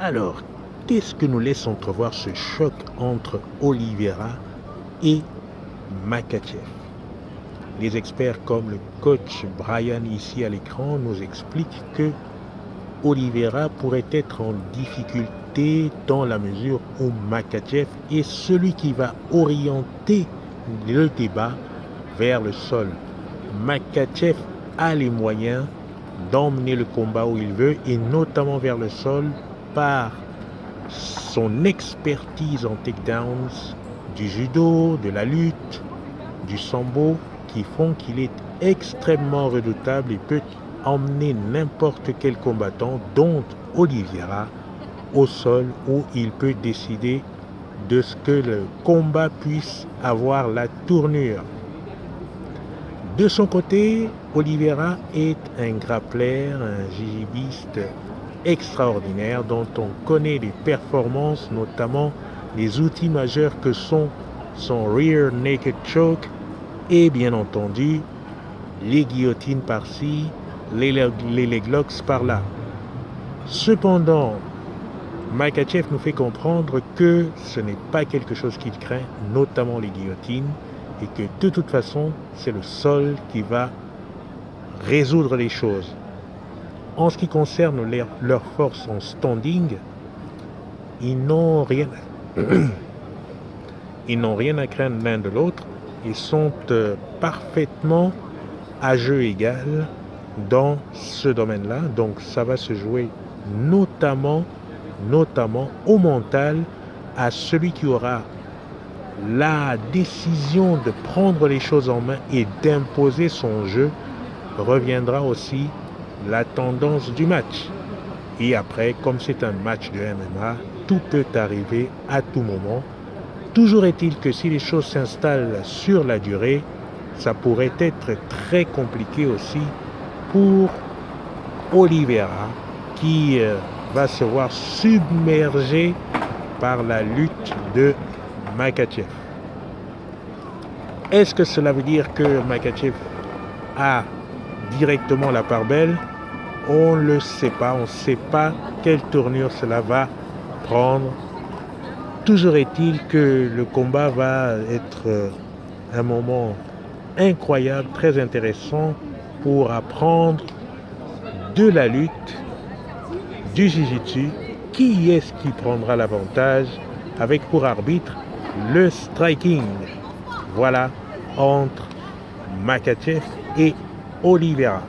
Alors, qu'est-ce que nous laisse entrevoir ce choc entre Oliveira et Makhachev? Les experts comme le coach Brian ici à l'écran nous expliquent que Oliveira pourrait être en difficulté dans la mesure où Makhachev est celui qui va orienter le débat vers le sol. Makhachev a les moyens d'emmener le combat où il veut et notamment vers le sol par son expertise en takedowns, du judo, de la lutte, du sambo qui font qu'il est extrêmement redoutable et peut emmener n'importe quel combattant, dont Oliveira, au sol où il peut décider de ce que le combat puisse avoir la tournure. De son côté, Oliveira est un grappleur, un jujubiste extraordinaire dont on connaît les performances, notamment les outils majeurs que sont son rear naked choke et bien entendu les guillotines par-ci, les leg locks par-là. Cependant, Makhachev nous fait comprendre que ce n'est pas quelque chose qu'il craint, notamment les guillotines, et que de toute façon, c'est le sol qui va résoudre les choses. En ce qui concerne leur force en standing, ils n'ont rien à craindre l'un de l'autre. Ils sont parfaitement à jeu égal dans ce domaine-là. Donc ça va se jouer notamment au mental, à celui qui aura la décision de prendre les choses en main et d'imposer son jeu. Reviendra aussi la tendance du match. Et après, comme c'est un match de MMA, tout peut arriver à tout moment. Toujours est-il que si les choses s'installent sur la durée, ça pourrait être très compliqué aussi pour Oliveira qui va se voir submergé par la lutte de Makhachev. Est-ce que cela veut dire que Makhachev a directement la part belle? On ne le sait pas, on ne sait pas quelle tournure cela va prendre. Toujours est-il que le combat va être un moment incroyable, très intéressant pour apprendre de la lutte, du jiu-jitsu. Qui est-ce qui prendra l'avantage avec pour arbitre le striking? Voilà, entre Makhachev et Oliveira.